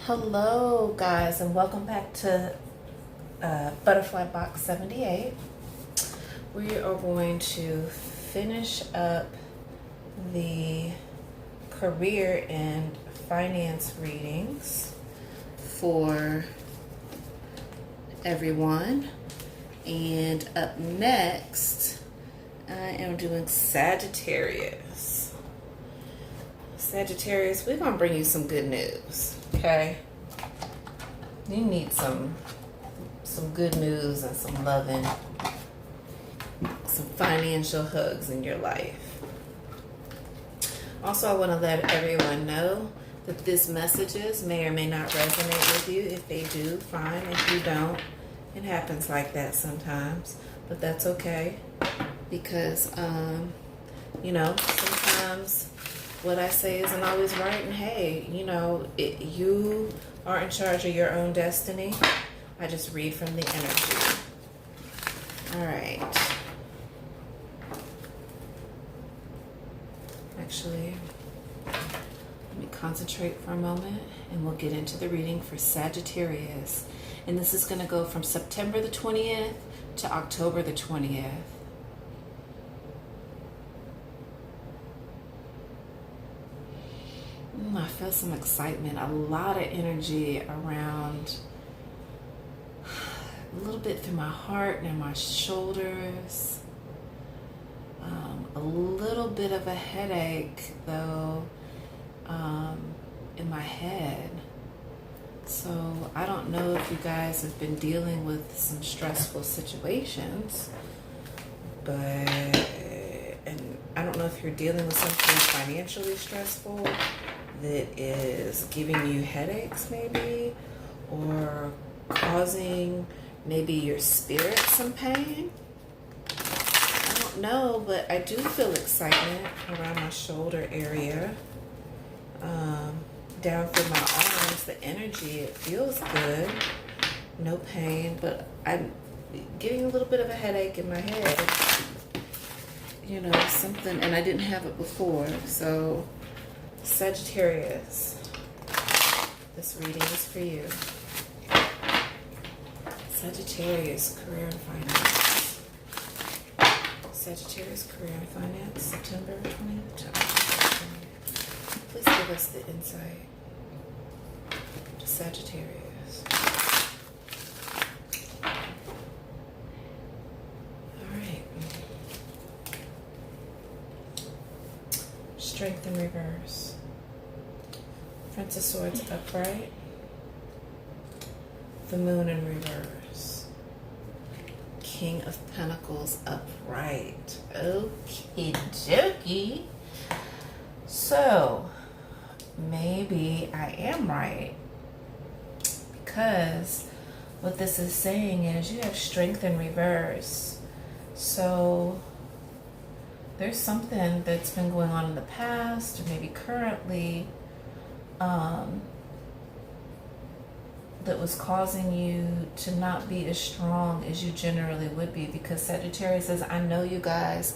Hello guys, and welcome back to Butterfly Box 78. We are going to finish up the career and finance readings for everyone. And up next, I am doing Sagittarius. Sagittarius, we're going to bring you some good news, okay? You need some good news and some loving, some financial hugs in your life. Also, I want to let everyone know that this messages may or may not resonate with you. If they do, fine. If you don't, it happens like that sometimes, but that's okay because, sometimes what I say isn't always right, and hey, you are in charge of your own destiny. I just read from the energy. All right. Actually, let me concentrate for a moment and we'll get into the reading for Sagittarius. And this is going to go from September the 20th to October the 20th. I feel some excitement, a lot of energy around, a little bit through my heart and my shoulders. A little bit of a headache, though, in my head. So I don't know if you guys have been dealing with some stressful situations, and I don't know if you're dealing with something financially stressful that is giving you headaches maybe, or causing maybe your spirit some pain. I don't know, but I do feel excitement around my shoulder area, down through my arms, the energy, it feels good, no pain, but I'm getting a little bit of a headache in my head, something, and I didn't have it before. So Sagittarius, this reading is for you. Sagittarius, career and finance. Sagittarius, career and finance, September 20th to October 20th. Please give us the insight to Sagittarius. All right. Strength in reverse. Prince of Swords upright. The Moon in reverse. King of Pentacles upright. Okie dokie. So, maybe I am right. Because what this is saying is you have strength in reverse. So, there's something that's been going on in the past, or maybe currently, that was causing you to not be as strong as you generally would be, because Sagittarius says, I know you guys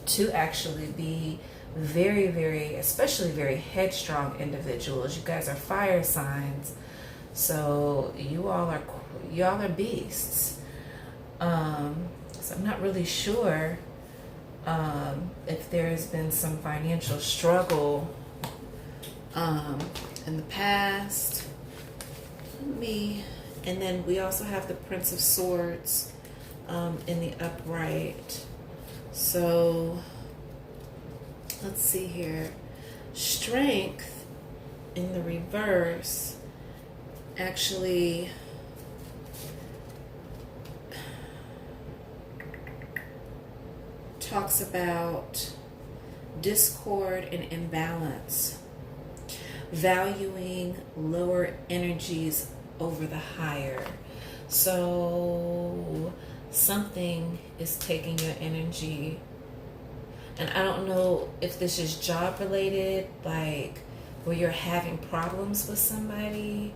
to actually be very, very, especially very headstrong individuals. You guys are fire signs, so you all are beasts. So I'm not really sure if there's been some financial struggle in the past. And then we also have the Prince of Swords in the upright. So let's see here. Strength in the reverse actually talks about discord and imbalance, valuing lower energies over the higher. So something is taking your energy, and I don't know if this is job related, like where you're having problems with somebody,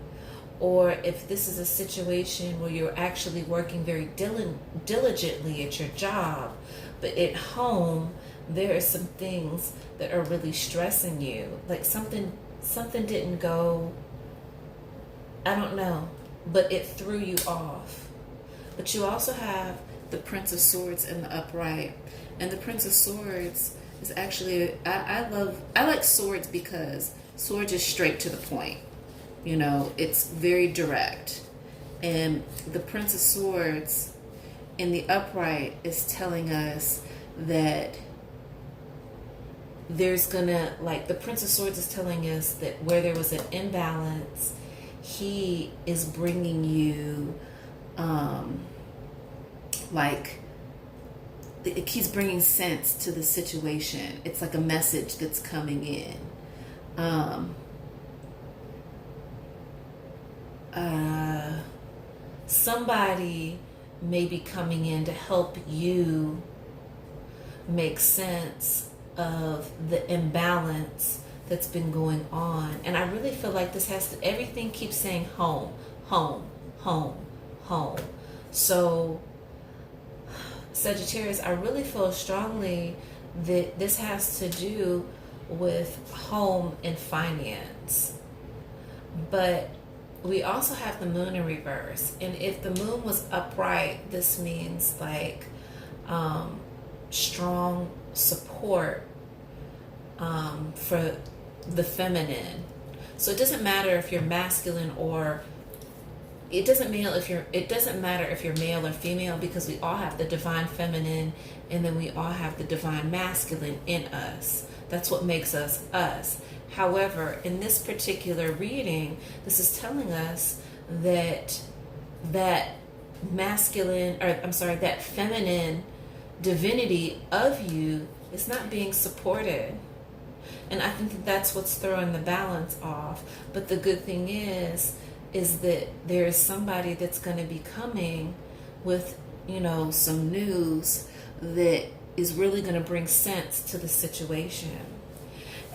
or if this is a situation where you're actually working very diligently at your job, but at home there are some things that are really stressing you, like something didn't go I don't know, but it threw you off. But you also have the Prince of Swords in the upright. And the Prince of Swords is actually, I like swords because swords is straight to the point. You know, it's very direct. And the Prince of Swords in the upright is telling us that there's gonna, like, the Prince of Swords is telling us that where there was an imbalance, he is bringing you, he's bringing sense to the situation. It's like a message that's coming in. Somebody may be coming in to help you make sense of the imbalance that's been going on. And I really feel like this has to, everything keeps saying home, home, home, home. So Sagittarius, I really feel strongly that this has to do with home and finance. But we also have the moon in reverse. And if the moon was upright, this means like strong support for the feminine. So it doesn't matter if you're masculine or it doesn't matter if you're male or female, because we all have the divine feminine and then we all have the divine masculine in us. That's what makes us us. However, in this particular reading, this is telling us that that feminine divinity of you is not being supported. And I think that that's what's throwing the balance off. But the good thing is that there is somebody that's going to be coming with, some news that is really going to bring sense to the situation.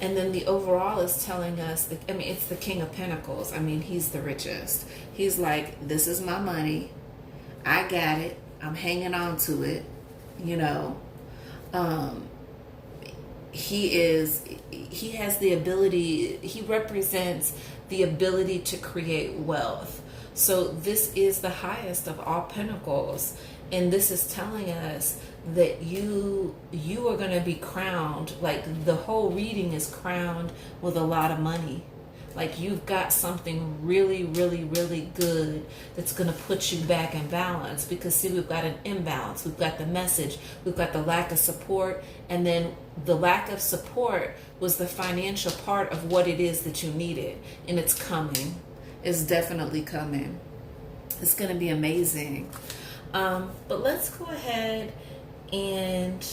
And then the overall is telling us, it's the King of Pentacles. He's the richest. He's like, this is my money. I got it. I'm hanging on to it. He has the ability, he represents the ability to create wealth. So this is the highest of all pentacles. And this is telling us that you are going to be crowned, like the whole reading is crowned with a lot of money. Like you've got something really, really, really good that's going to put you back in balance. Because see, we've got an imbalance. We've got the message. We've got the lack of support. And then the lack of support was the financial part of what it is that you needed. And it's coming. It's definitely coming. It's going to be amazing. But let's go ahead and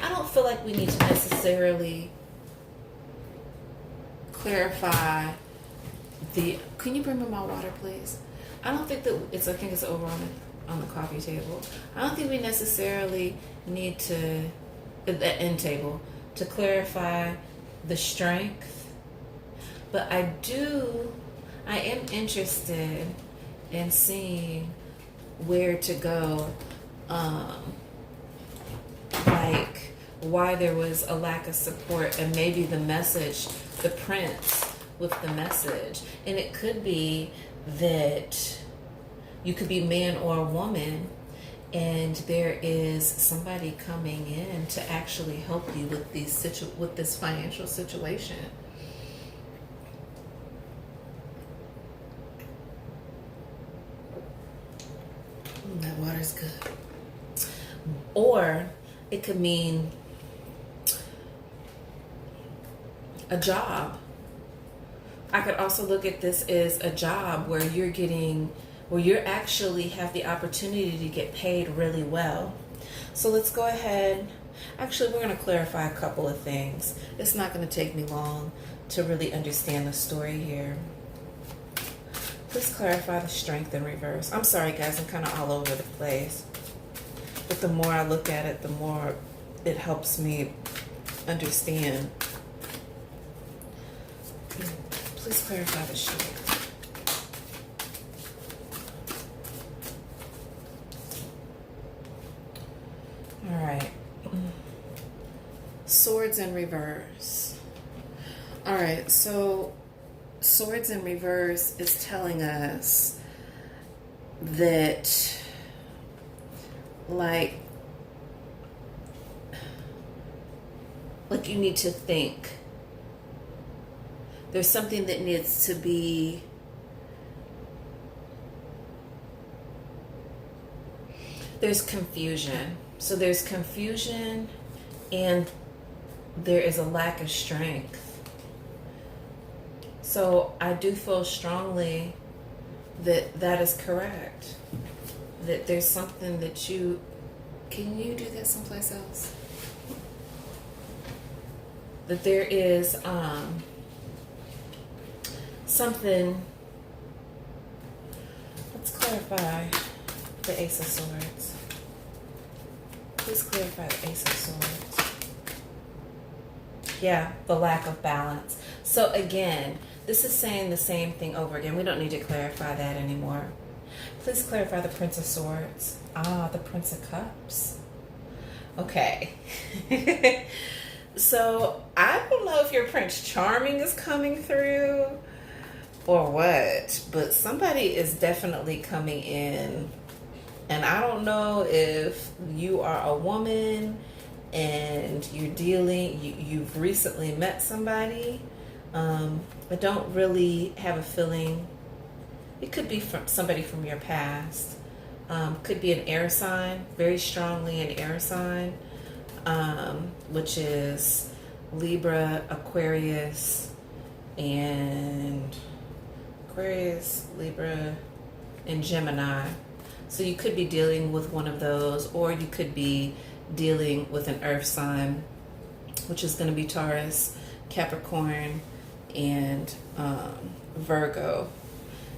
I don't feel like we need to necessarily clarify can you bring me my water, please? I don't think that I think it's over on the coffee table. I don't think we necessarily need to, at the end table, to clarify the strength. But I am interested in seeing where to go, like why there was a lack of support, and maybe the message, the prince with the message. And it could be that you could be man or woman, and there is somebody coming in to actually help you with this financial situation. That water's good. Or it could mean a job. I could also look at this as a job where you actually have the opportunity to get paid really well. So let's go ahead. Actually, we're going to clarify a couple of things. It's not going to take me long to really understand the story here. Please clarify the strength in reverse. I'm sorry, guys. I'm kind of all over the place. But the more I look at it, the more it helps me understand. Please clarify the strength. All right. Swords in reverse. All right, so Swords in reverse is telling us that, like you need to think. There's something that needs to be, there's confusion. So there's confusion and there is a lack of strength. So I do feel strongly that that is correct. That there's something that you, can you do that someplace else? That there is something, let's clarify the Ace of Swords. Please clarify the Ace of Swords. Yeah, the lack of balance. So again, this is saying the same thing over again. We don't need to clarify that anymore. Please clarify the Prince of Swords. Ah, the Prince of Cups. Okay. So I don't know if your Prince Charming is coming through or what, but somebody is definitely coming in. And I don't know if you are a woman and you're dealing, you've recently met somebody. I don't really have a feeling. It could be from somebody from your past. Could be an air sign, very strongly an air sign, which is Libra, Aquarius, and Libra, and Gemini. So you could be dealing with one of those, or you could be dealing with an earth sign, which is going to be Taurus, Capricorn, and Virgo,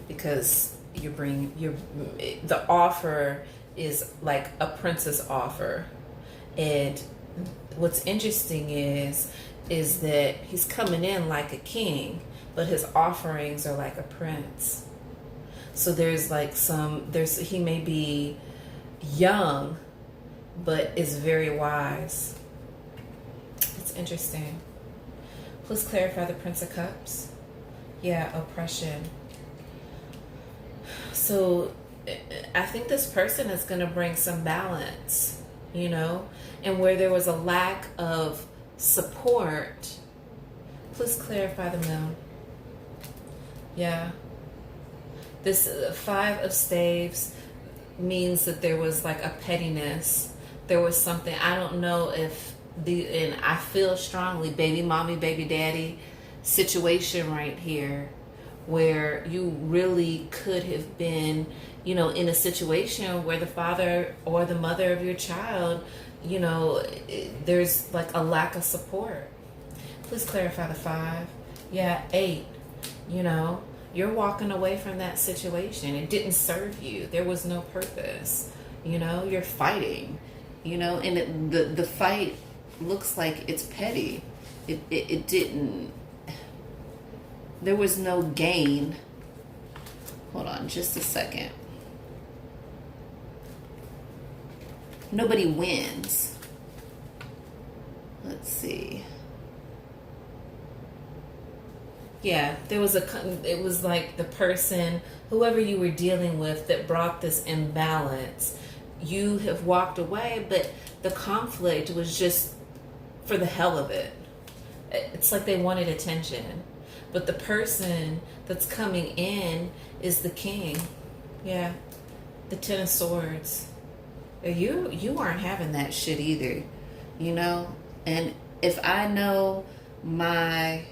because the offer is like a princess offer. And what's interesting is that he's coming in like a king, but his offerings are like a prince. So there's like he may be young, but is very wise. It's interesting. Please clarify the Prince of Cups. Yeah, oppression. So I think this person is going to bring some balance, and where there was a lack of support, please clarify the Moon. Yeah. This 5 of Staves means that there was like a pettiness. There was something, I don't know if and I feel strongly baby mommy, baby daddy situation right here, where you really could have been, in a situation where the father or the mother of your child, there's like a lack of support. Please clarify the 5. Yeah, 8. You're walking away from that situation. It didn't serve you. There was no purpose. You're fighting, and the fight looks like it's petty. It didn't, there was no gain. Hold on just a second. Nobody wins. Let's see. Yeah, it was like the person, whoever you were dealing with, that brought this imbalance. You have walked away, but the conflict was just for the hell of it. It's like they wanted attention. But the person that's coming in is the king. Yeah, the 10 of Swords. You aren't having that shit either, And if I know my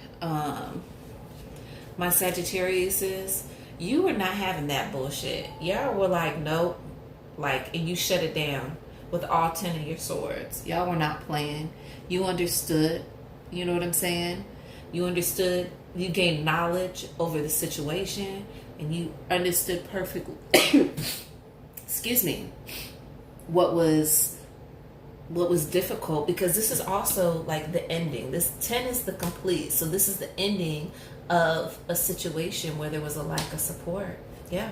Sagittariuses, you were not having that bullshit. Y'all were like, nope, and you shut it down with all 10 of your swords. Y'all were not playing. You understood. You know what I'm saying? You understood. You gained knowledge over the situation, and you understood perfectly. Excuse me. What was difficult, because this is also like the ending. This 10 is the complete. So this is the ending of a situation where there was a lack of support. Yeah.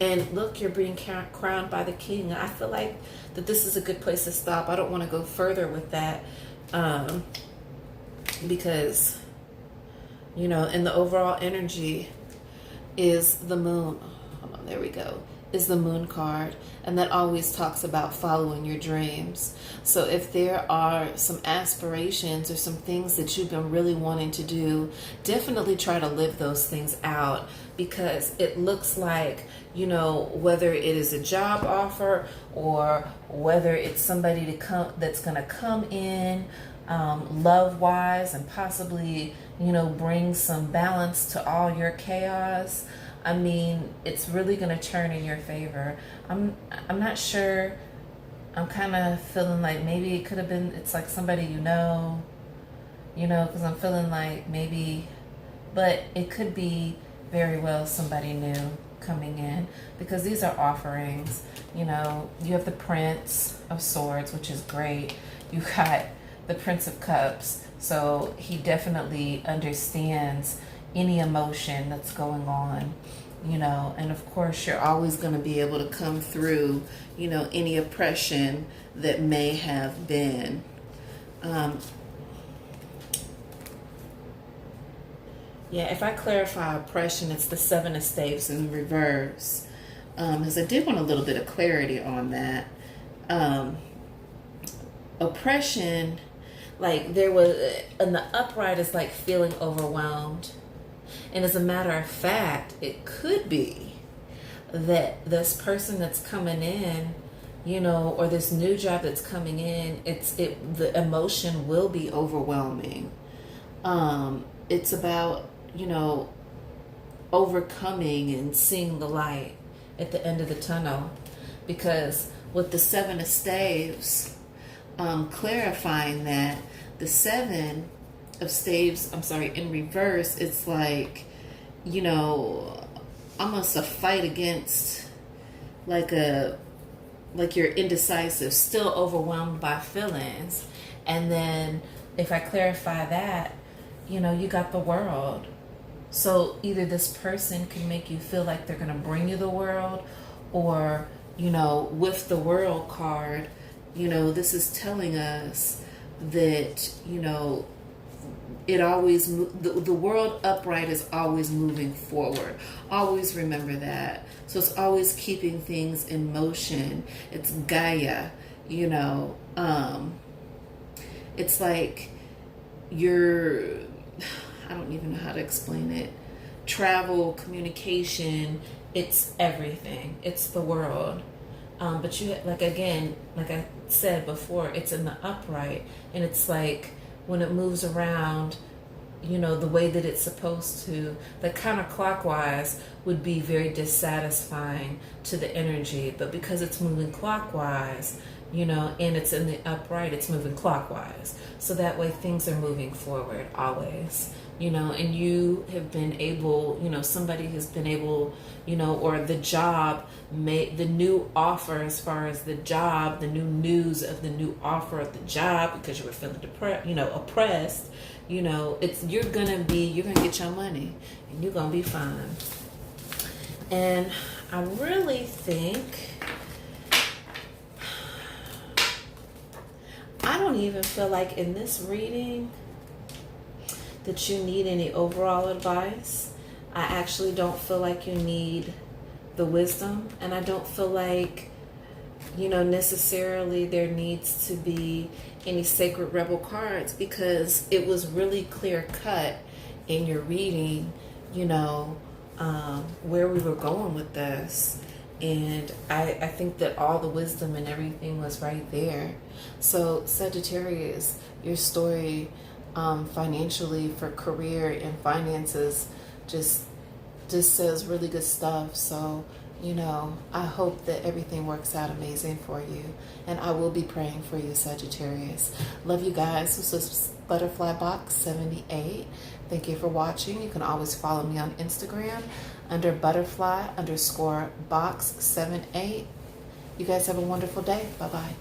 And look, you're being crowned by the king. I feel like that this is a good place to stop. I don't want to go further with that, because you know, and the overall energy is the moon. Hold on, there we go. Is the moon card, and that always talks about following your dreams. So if there are some aspirations or some things that you've been really wanting to do, definitely try to live those things out, because it looks like, you know, whether it is a job offer or whether it's somebody to come that's going to come in love wise and possibly, you know, bring some balance to all your chaos. I mean, it's really going to turn in your favor. I'm not sure. I'm kind of feeling like maybe it could have been, it's like somebody you know, because I'm feeling like maybe, but it could be very well somebody new coming in, because these are offerings. You know, you have the Prince of Swords, which is great. You got the Prince of Cups, so he definitely understands any emotion that's going on, you know, and of course you're always going to be able to come through, you know, any oppression that may have been. Yeah, if I clarify oppression, it's the Seven of Staves in reverse, because I did want a little bit of clarity on that. Oppression, like there was, in the upright is like feeling overwhelmed. And as a matter of fact, it could be that this person that's coming in, you know, or this new job that's coming in, the emotion will be overwhelming. It's about, you know, overcoming and seeing the light at the end of the tunnel. Because with the Seven of Staves, clarifying that the Seven of Staves, in reverse, it's like, you know, almost a fight against, like you're indecisive, still overwhelmed by feelings. And then if I clarify that, you know, you got the World. So either this person can make you feel like they're going to bring you the world, or, you know, with the World card, you know, this is telling us that, you know, it always, the world upright is always moving forward. Always remember that. So it's always keeping things in motion. It's Gaia, you know. It's like I don't even know how to explain it. Travel, communication, it's everything. It's the world. But you, like, again, like I said before, it's in the upright, and it's like when it moves around, you know, the way that it's supposed to, the counterclockwise would be very dissatisfying to the energy. But because it's moving clockwise, you know, and it's in the upright, it's moving clockwise. So that way things are moving forward always, you know, and you have been able, you know, somebody has been able, you know, or the job, the new offer as far as the job, the new news of the new offer of the job, because you were feeling depressed, you know, oppressed, you know, you're gonna get your money and you're gonna be fine. And I really think, I don't even feel like in this reading that you need any overall advice. I actually don't feel like you need the wisdom, and I don't feel like, you know, necessarily there needs to be any sacred rebel cards, because it was really clear cut in your reading, you know, where we were going with this. And I think that all the wisdom and everything was right there. So Sagittarius, your story financially, for career and finances, just says really good stuff. So, you know, I hope that everything works out amazing for you. And I will be praying for you, Sagittarius. Love you guys. This is Butterfly Box 78. Thank you for watching. You can always follow me on Instagram under butterfly_box78. You guys have a wonderful day. Bye-bye.